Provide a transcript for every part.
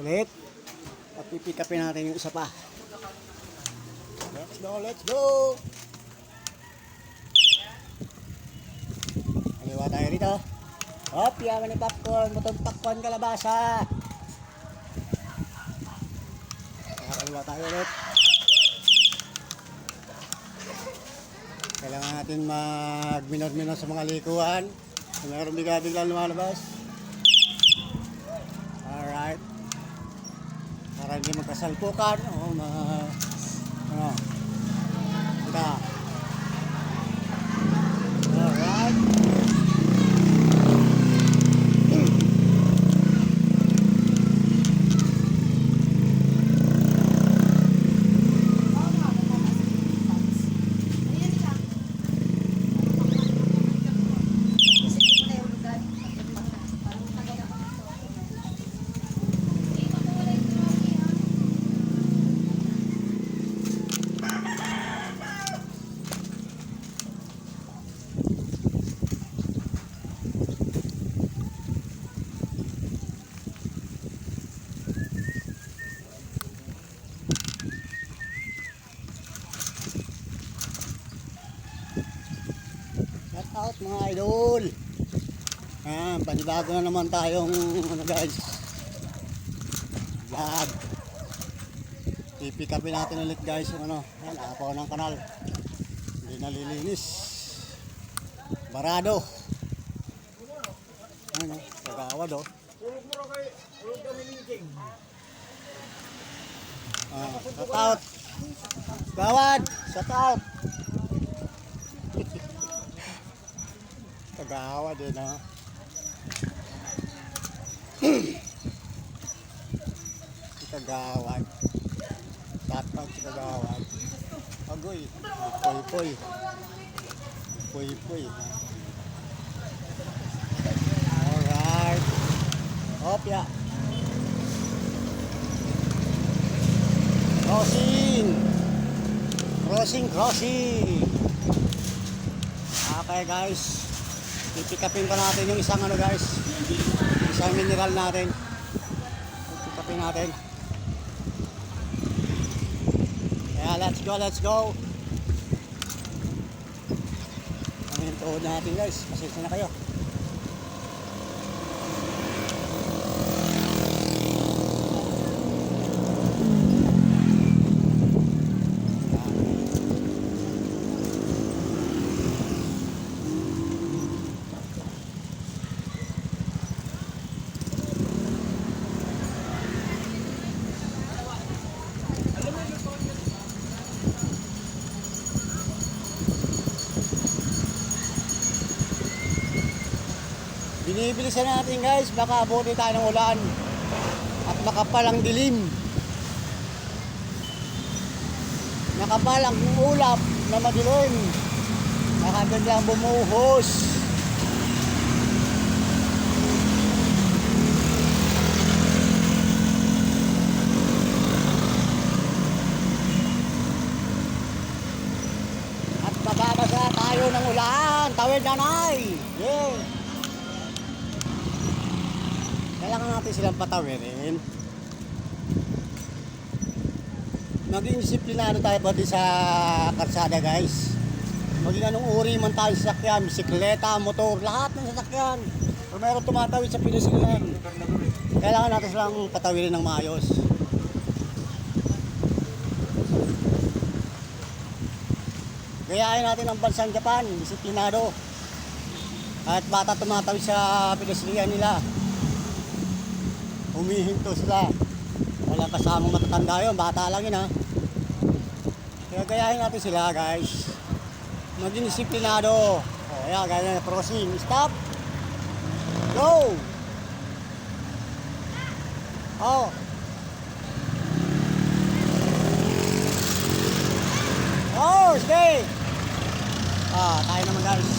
ulit. At pipick upin natin yung isa pa. Let's go, let's go! Aliwa tayo dito. Hop, yaman ni popcorn, butong popcorn kalabasa. Nakakaliwa tayo ulit. Kailangan natin mag-minor-minor sa mga likuan. Kung mayroong bigla-bigla lumalabas. Alright. Para hindi magkasalpukan. O ano. Kita. Alright. Out mga idol. Panibago na naman tayong guys, vlog. Pipick upin natin ulit guys yung apaw ng kanal. Hindi nalilinis. Barado. Kagawad shut out. Gawad, shut out. Kagawad din Kagawad. Tatang si Kagawad. Agoy. Poy-poy. Poy-poy. Alright. Hopya. Crossing. Crossing. Okay guys. Pipick upin pa natin yung isang guys. Isang mineral natin. Pipick upin natin. Kaya let's go. Ano yung tuhod natin guys. Pasensya na kayo. Binibilisan natin guys, baka abuti tayo ng ulan at makapal ang dilim, nakapal ang ulap na madilim, nakagandang bumuhos. At mababasa tayo ng ulan, tawid nanay. Yeah. Kailangan natin silang patawirin. Maging disiplinado tayo pati sa kalsada guys. Maging anong uri man tayo sa sasakyan, bisikleta, motor, lahat ng sasakyan. Kung mayroong tumatawid sa pinasilyan, kailangan natin silang patawirin ng maayos. Gayahin natin ang bansang Japan, disiplinado. Kahit bata tumatawid sa pinasilyan nila, humihinto sila. Walang kasamang matatanda yun, bata lang yun Kaya gayahin natin sila guys. Maging disiplinado. Ayan, gaya na crossing. Stop. Go. Stay. Tayo naman guys.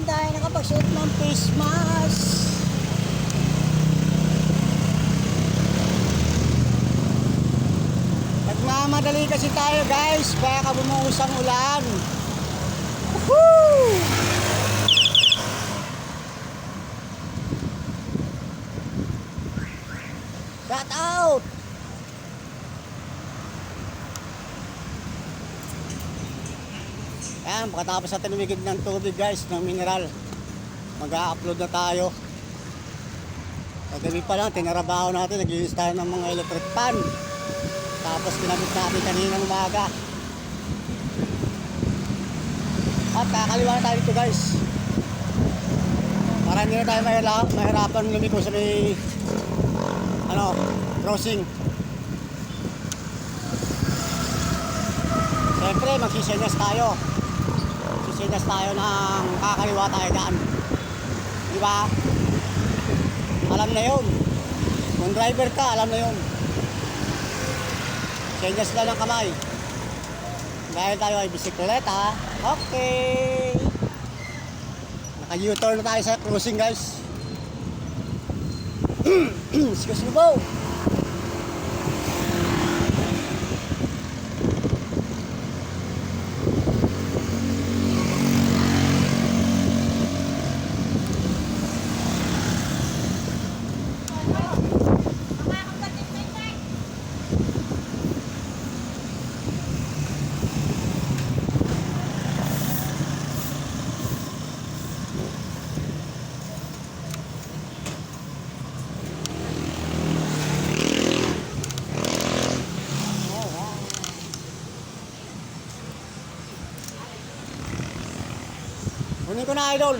Tayo nakapagsuot ng face mask. Nagmamadali kasi tayo guys, baka bumuhos ang ulan. Woo! Shout out! Ayan, pagkatapos natin umigid ng tubig guys, ng mineral, mag-a-upload na tayo. Kagabi pa lang, tinarabaho natin, nag-iis tayo ng mga electric fan. Tapos pinabit natin kaninang umaga. At kakaliwa na tayo dito guys. Para hindi na tayo mahirapan lumiko sa may crossing. Siyempre magsisenyas tayo. Magsisenyas tayo ng kakaliwa tayo daan. Di ba? Alam na yun. Kung driver ka, alam na yun. Senyas lang ng kamay. Dahil tayo ay bisikleta. Okay. Naka-U-turn na tayo sa crossing guys. Excuse me po. Kunin ko na idol.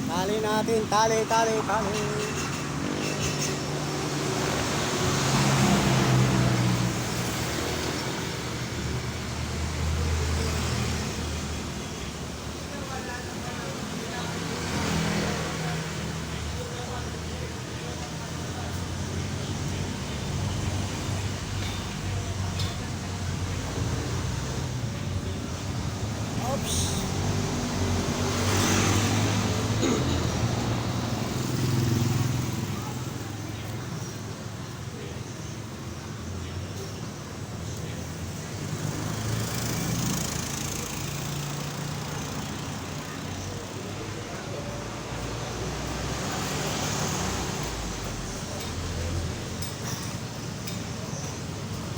Tali natin, tali. Oops.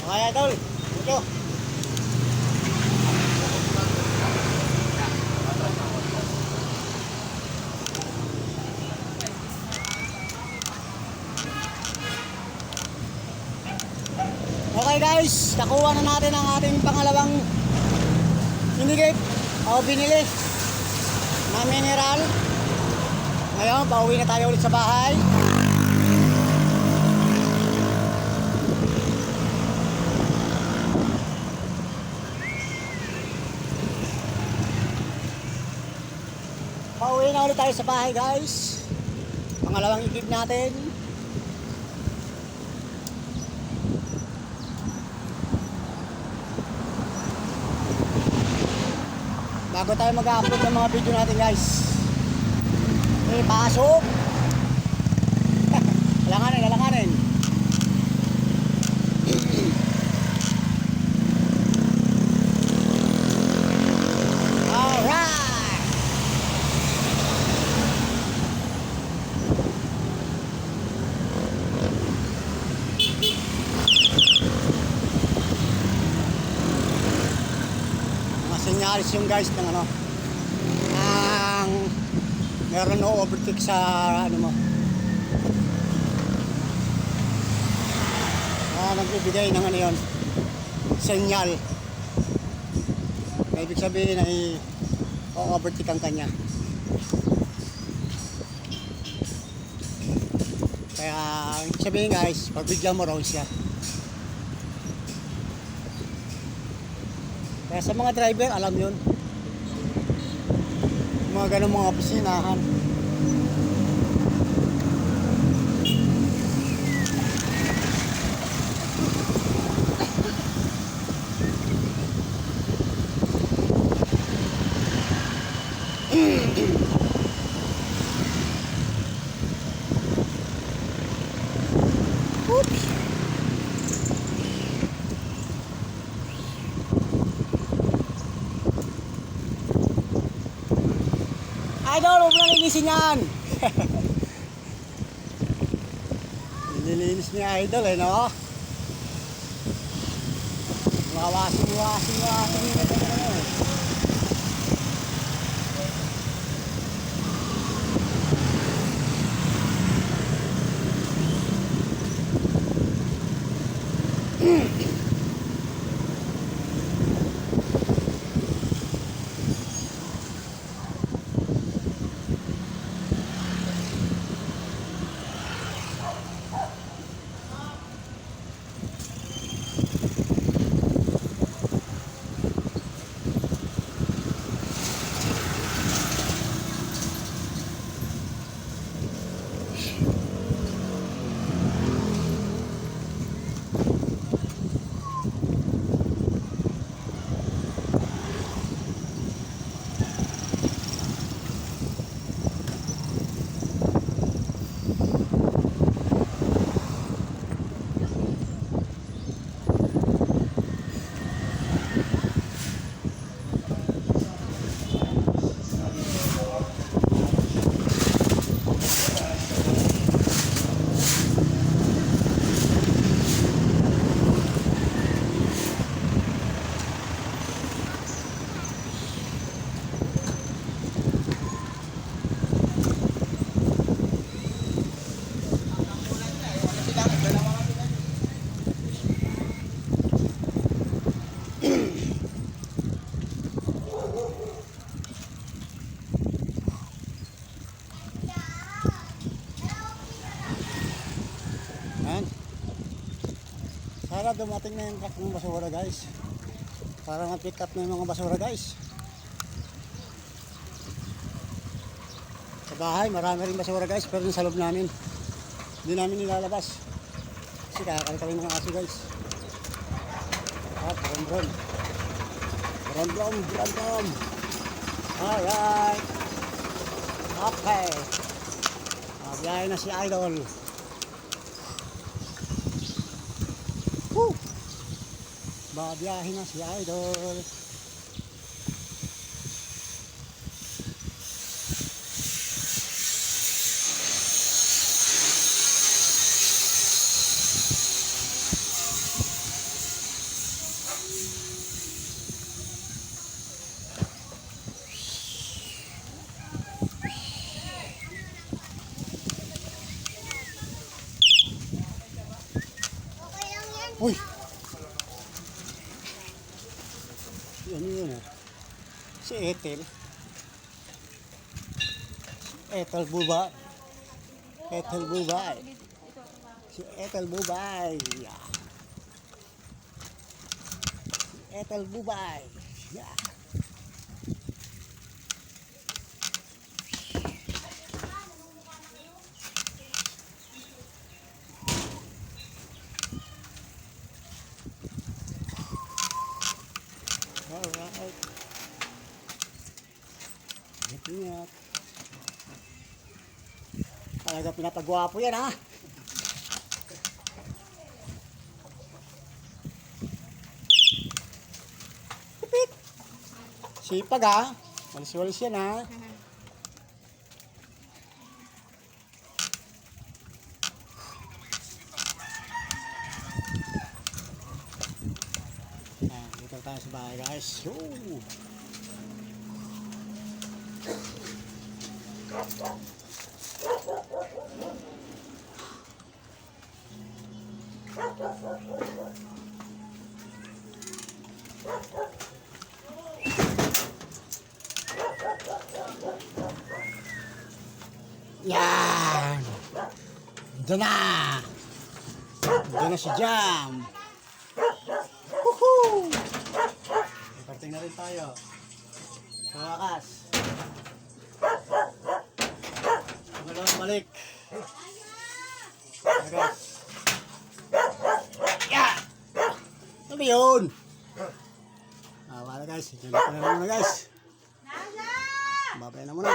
Okay, idol. Ito. Okay guys, nakuha na natin ang ating pangalawang binili na mineral. Ngayon, pauwi na tayo ulit sa bahay. Pauwi na ulit tayo sa bahay guys. Pangalawang igib natin. Bago tayo mag-upload ng mga video natin guys. Okay, pasok. Alanganin. Alright. Senyalis yung guys ng ang meron no overtake sa mo nagbibigay ng yun senyal na ibig sabihin ay overtake ang kanya, kaya ibig sabihin guys pagbigyan mo raw siya. Kaya sa mga driver, alam yun. Mga ganun mga opisinahan. Idol, huwag mo nang linisin yan. Nililinis ni Idol eh, no? Mga wasing eh. Ayan. Sana dumating na yung truck ng basura guys. Para ma-pick up na yung mga basura guys. Sa bahay marami rin basura guys, pero sa loob namin hindi namin nilalabas kasi kakakalita rin mga aso guys. Brom. Alright, okay, biyahe na si Idol. Babiyahe na si Idol. Uy! Yan yun ah. Si Ethel. Ethel Bubay. Ethel Bubay. Si Ethel Bubay. Yeah. Ethel Bubay. Yeah. Alright. Ingat. Talaga pinapagwapo yan ha. Pipit. Sipag ha. Walis-walis yan ha. Dito tayo sa bahay guys. Yan. Diyan na. Diyan na si Jam. Woohoo! Parting na rin tayo. Sa wakas. Balik. Guys. Yeah! Ano ba yun? Wala guys. Diyan na muna guys. Babay na muna.